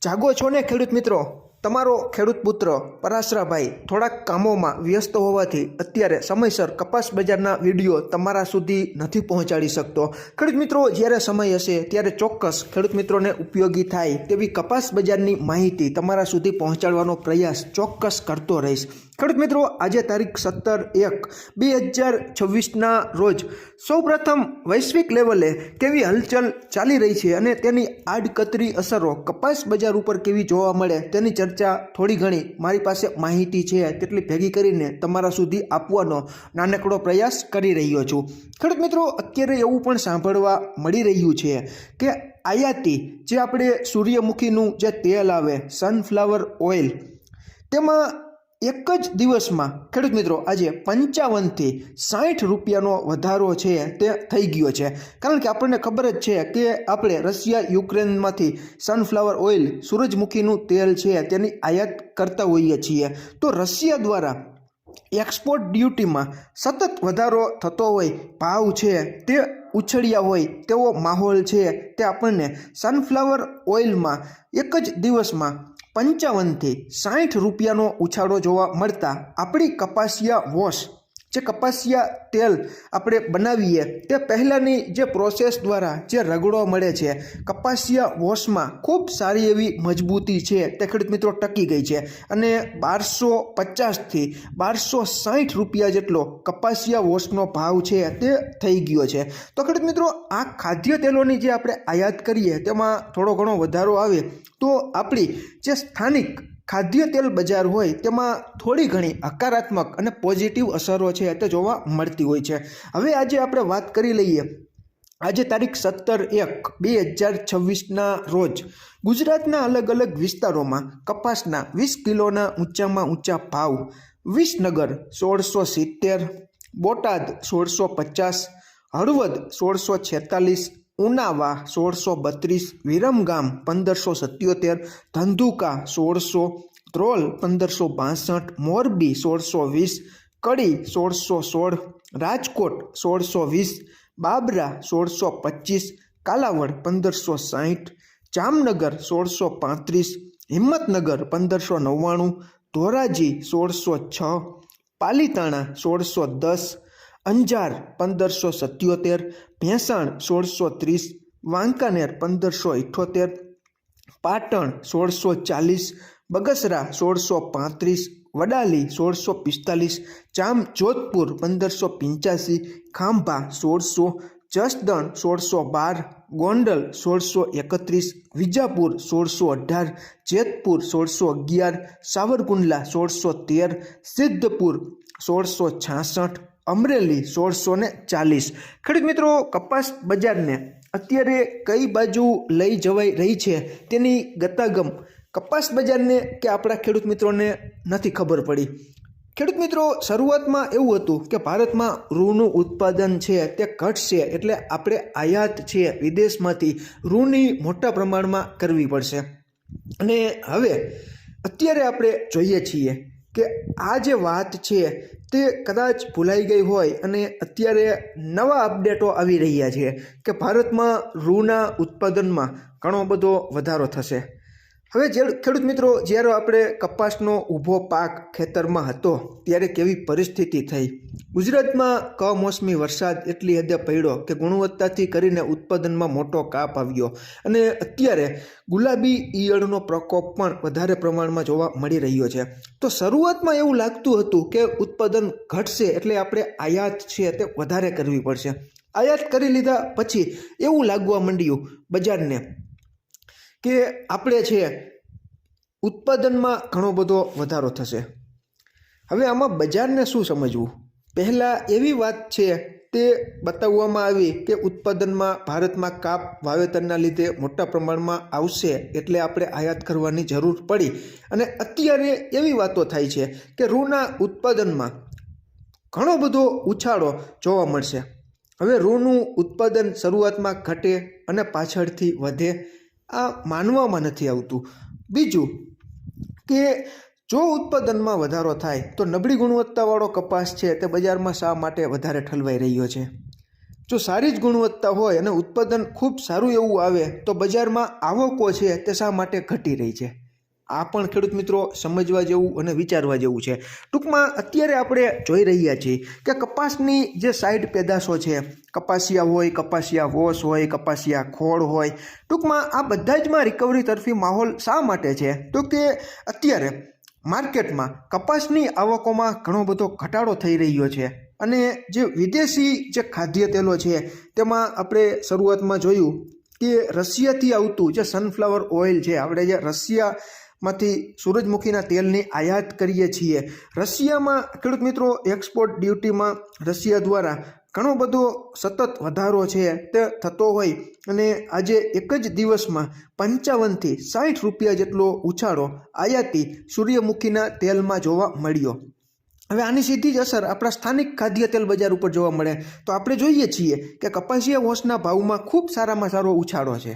જાગો છો ને ખેડૂત મિત્રો? તમારો ખેડૂત પુત્ર પરાશરાભાઈ થોડાક કામોમાં વ્યસ્ત હોવાથી અત્યારે સમયસર કપાસ બજારના વિડીયો તમારા સુધી નથી પહોંચાડી શકતો। ખેડૂત મિત્રો, જ્યારે સમય હશે ત્યારે ચોક્કસ ખેડૂત મિત્રોને ઉપયોગી થાય તેવી કપાસ બજારની માહિતી તમારા સુધી પહોંચાડવાનો પ્રયાસ ચોક્કસ કરતો રહીશ। ખેડૂત મિત્રો, આજે તારીખ 17/1/2026ના રોજ સૌપ્રથમ વૈશ્વિક લેવલે કેવી હલચલ ચાલી રહી છે અને તેની આડકતરી અસરો કપાસ બજાર ઉપર કેવી જોવા મળે તેની ચર્ચા થોડી ઘણી મારી પાસે માહિતી છે તેટલી ભેગી કરીને તમારા સુધી આપવાનો નાનકડો પ્રયાસ કરી રહ્યો છું। ખેડૂત મિત્રો, અત્યારે એવું પણ સાંભળવા મળી રહ્યું છે કે આયાતી જે આપણે સૂર્યમુખીનું જે તેલ આવે સનફ્લાવર ઓઇલ, તેમાં એક જ દિવસમાં ખેડૂત મિત્રો આજે 55 થી 60 રૂપિયાનો વધારો છે તે થઈ ગયો છે। કારણ કે આપણને ખબર જ છે કે આપણે રશિયા યુક્રેનમાંથી સનફ્લાવર ઓઇલ સૂરજમુખીનું તેલ છે તેની આયાત કરતા હોઈએ છીએ, તો રશિયા દ્વારા એક્સપોર્ટ ડ્યુટીમાં સતત વધારો થતો હોય, ભાવ છે તે ઉછળ્યા હોય તેવો માહોલ છે તે આપણને સનફ્લાવર ઓઇલમાં એક જ દિવસમાં 55 થી 60 રૂપિયાનો ઉછાળો જોવા મળતા આપણી કપાસિયા વોશ જે કપાસિયા તેલ આપણે બનાવીએ તે પહેલાંની જે પ્રોસેસ દ્વારા જે રગડો મળે છે, કપાસિયા વોશમાં ખૂબ સારી એવી મજબૂતી છે તે ખેડૂત મિત્રો ટકી ગઈ છે અને 1250 થી 1260 રૂપિયા જેટલો કપાસિયા વોશનો ભાવ છે તે થઈ ગયો છે। તો ખેડૂત મિત્રો, આ ખાદ્ય તેલોની જે આપણે આયાત કરીએ તેમાં થોડો ઘણો વધારો આવે તો આપણી જે સ્થાનિક ખાદ્ય તેલ બજાર હોય તેમાં થોડી ઘણી હકારાત્મક અને પોઝિટિવ અસરો છે તે જોવા મળતી હોય છે। હવે આજે આપણે વાત કરી લઈએ, આજે તારીખ 17/1/2026ના રોજ ગુજરાતના અલગ અલગ વિસ્તારોમાં કપાસના 20 કિલોના ઊંચામાં ઊંચા ભાવ વિસનગર 1670, બોટાદ 1650, હળવદ 1646, ઉનાવા 1632, વિરમગામ 1577, ધંધુકા 1600, ધ્રોલ 1562, મોરબી 1620, કડી 1616, રાજકોટ 1620, બાબરા 1625, કાલાવડ 1560, જામનગર 1635, હિંમતનગર 1599, ધોરાજી 1606, પાલીતાણા 1610, અંજાર 1577, ભેંસાણ 1630, વાંકાનેર 1578, પાટણ 1640, બગસરા 1635, વડાલી 1645, જામજોધપુર 1585, ખાંભા 1600, જસદણ 1612, ગોંડલ 1631, વિજાપુર 1618, જેતપુર 1611, સાવરકુંડલા 1613, સિદ્ધપુર 1666, અમરેલી 1640। ખેડૂત મિત્રો, કપાસ બજારને અત્યારે કઈ બાજુ લઈ જવાઈ રહી છે તેની ગતાગમ કપાસ બજારને કે આપણા ખેડૂત મિત્રોને નથી ખબર પડી। ખેડૂત મિત્રો, શરૂઆતમાં એવું હતું કે ભારતમાં રૂનું ઉત્પાદન છે તે ઘટશે એટલે આપણે આયાત છે વિદેશમાંથી રૂની મોટા પ્રમાણમાં કરવી પડશે અને હવે અત્યારે આપણે જોઈએ છીએ કે આ જે વાત છે તે કદાચ ભૂલાઈ ગઈ હોય અને અત્યારે નવા અપડેટો આવી રહ્યા છે કે ભારતમાં રૂના ઉત્પાદનમાં ઘણો બધો વધારો થશે। હવે જે ખેડૂત મિત્રો, જ્યારે આપણે કપાસનો ઊભો પાક ખેતરમાં હતો ત્યારે કેવી પરિસ્થિતિ થઈ? ગુજરાતમાં કમોસમી વરસાદ એટલી હદે પડ્યો કે ગુણવત્તાથી કરીને ઉત્પાદનમાં મોટો કાપ આવ્યો અને અત્યારે ગુલાબી ઈયળનો પ્રકોપ પણ વધારે પ્રમાણમાં જોવા મળી રહ્યો છે। તો શરૂઆતમાં એવું લાગતું હતું કે ઉત્પાદન ઘટશે એટલે આપણે આયાત છે તે વધારે કરવી પડશે। આયાત કરી લીધા પછી એવું લાગવા માંડ્યું બજારને કે આપણે છે ઉત્પાદનમાં ઘણો બધો વધારો થશે। હવે આમાં બજારને શું સમજવું? પહેલાં એવી વાત છે તે બતાવવામાં આવી કે ઉત્પાદનમાં ભારતમાં કાપ વાવેતરના લીધે મોટા પ્રમાણમાં આવશે એટલે આપણે આયાત કરવાની જરૂર પડી અને અત્યારે એવી વાતો થાય છે કે રૂના ઉત્પાદનમાં ઘણો બધો ઉછાળો જોવા મળશે। હવે રૂનું ઉત્પાદન શરૂઆતમાં ઘટે અને પાછળથી વધે, આ માનવામાં નથી આવતું। બીજું કે જો ઉત્પાદનમાં વધારો થાય તો નબળી ગુણવત્તાવાળો કપાસ છે તે બજારમાં શા માટે વધારે ઠલવાઈ રહ્યો છે? જો સારી જ ગુણવત્તા હોય અને ઉત્પાદન ખૂબ સારું એવું આવે તો બજારમાં આવકો છે તે શા માટે ઘટી રહી છે? આ પણ ખેડૂત મિત્રો સમજવા જેવું અને વિચારવા જેવું છે. ટૂંકમાં અત્યારે આપણે જોઈ રહ્યા છીએ કે કપાસની જે સાઈડ પેદાશો છે, કપાસિયા હોય, કપાસિયા વોશ હોય, કપાસિયા ખોળ હોય, ટૂંકમાં આ બધા જમાં રિકવરી તરફી માહોલ શા માટે છે? તો કે અત્યારે માર્કેટમાં કપાસની આવકોમાં ઘણો બધો ઘટાડો થઈ રહ્યો છે અને જે વિદેશી જે ખાદ્ય તેલો છે તેમાં આપણે શરૂઆતમાં જોયું કે રશિયાથી આવતું જે સનફ્લાવર ઓઇલ છે, આપણે જે રશિયામાંથી સૂરજમુખીના તેલની આયાત કરીએ છીએ, રશિયામાં ખેડૂત મિત્રો એક્સપોર્ટ ડ્યુટીમાં રશિયા દ્વારા ઘણો બધો સતત વધારો છે તે થતો હોય અને આજે એક જ દિવસમાં 55 થી 60 રૂપિયા જેટલો ઉછાળો આયાતી સૂર્યમુખીના તેલમાં જોવા મળ્યો. હવે આની સીધી જ અસર આપણા સ્થાનિક ખાદ્ય તેલ બજાર ઉપર જોવા મળે તો આપણે જોઈએ છીએ કે કપાસિયા વોશના ભાવમાં ખૂબ સારામાં સારો ઉછાળો છે.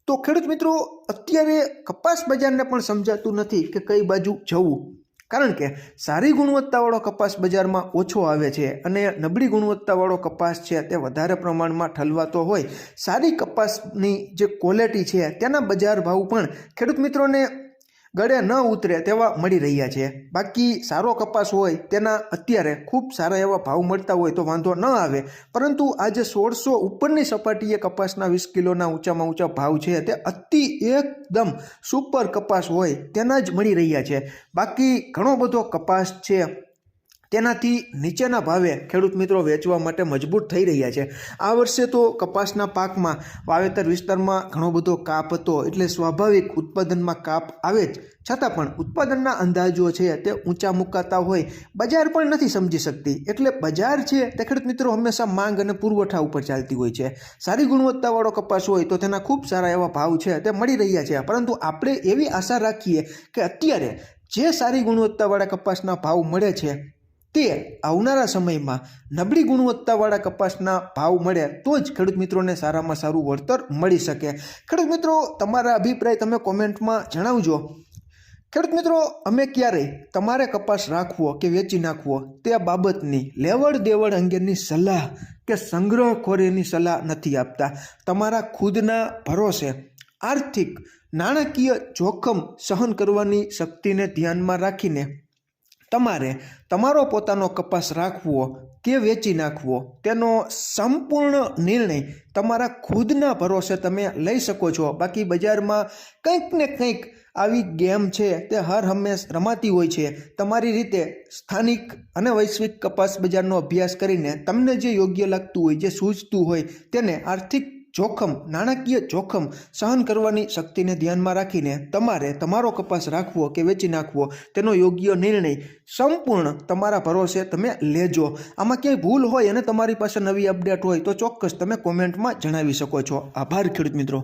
તો ખેડૂત મિત્રો અત્યારે કપાસ બજારને પણ સમજાતું નથી કે કઈ બાજુ જવું, કારણ કે સારી ગુણવત્તાવાળો કપાસ બજારમાં ઓછો આવે છે અને નબળી ગુણવત્તાવાળો કપાસ છે તે વધારે પ્રમાણમાં ઠલવાતો હોય. સારી કપાસની જે ક્વોલિટી છે તેના બજાર ભાવ પણ ખેડૂત મિત્રોને ગળે ન ઉતરે તેવા મળી રહ્યા છે. બાકી સારો કપાસ હોય તેના અત્યારે ખૂબ સારા એવા ભાવ મળતા હોય તો વાંધો ન આવે, પરંતુ આજે 1600 ઉપરની સપાટીએ કપાસના 20 કિલોના ઊંચામાં ઊંચા ભાવ છે તે અતિ એકદમ સુપર કપાસ હોય તેના જ મળી રહ્યા છે. બાકી ઘણો બધો કપાસ છે તેનાથી નીચેના ભાવે ખેડૂત મિત્રો વેચવા માટે મજબૂર થઈ રહ્યા છે. આ વર્ષે તો કપાસના પાકમાં વાવેતર વિસ્તારમાં ઘણો બધો કાપ હતો એટલે સ્વાભાવિક ઉત્પાદનમાં કાપ આવે જ, છતાં પણ ઉત્પાદનના અંદાજો છે તે ઊંચા મુકાતા હોય બજાર પણ નથી સમજી શકતી. એટલે બજાર છે તે ખેડૂત મિત્રો હંમેશા માંગ અને પુરવઠા ઉપર ચાલતી હોય છે. સારી ગુણવત્તાવાળો કપાસ હોય તો તેના ખૂબ સારા એવા ભાવ છે તે મળી રહ્યા છે, પરંતુ આપણે એવી આશા રાખીએ કે અત્યારે જે સારી ગુણવત્તાવાળા કપાસના ભાવ મળે છે તે આવનારા સમયમાં નબળી ગુણવત્તાવાળા કપાસના ભાવ મળે તો જ ખેડૂત મિત્રોને સારામાં સારું વળતર મળી શકે. ખેડૂત મિત્રો તમારા અભિપ્રાય તમે કોમેન્ટમાં જણાવજો. ખેડૂત મિત્રો અમે ક્યારેય તમારે કપાસ રાખવો કે વેચી નાખવો તે બાબતની લેવડ દેવડ અંગેની સલાહ કે સંગ્રહખોરીની સલાહ નથી આપતા. તમારા ખુદના ભરોસે આર્થિક નાણાકીય જોખમ સહન કરવાની શક્તિને ધ્યાનમાં રાખીને તમારે તમારો પોતાનો કપાસ રાખવો કે વેચી નાખવો તેનો સંપૂર્ણ નિર્ણય તમારા ખુદના ભરોસે તમે લઈ શકો છો. બાકી બજારમાં કંઈક ને કંઈક આવી ગેમ છે તે હર હંમેશ રમાતી હોય છે. તમારી રીતે સ્થાનિક અને વૈશ્વિક કપાસ બજારનો અભ્યાસ કરીને તમને જે યોગ્ય લાગતું હોય, જે સૂઝતું હોય તેને આર્થિક જોખમ, નાણાકીય જોખમ સહન કરવાની શક્તિને ધ્યાનમાં રાખીને તમારે તમારો કપાસ રાખવો કે વેચી નાખવો તેનો યોગ્ય નિર્ણય સંપૂર્ણ તમારા ભરોસે તમે લેજો. આમાં ક્યાંય ભૂલ હોય અને તમારી પાસે નવી અપડેટ હોય તો ચોક્કસ તમે કોમેન્ટમાં જણાવી શકો છો. આભાર ખેડૂત મિત્રો.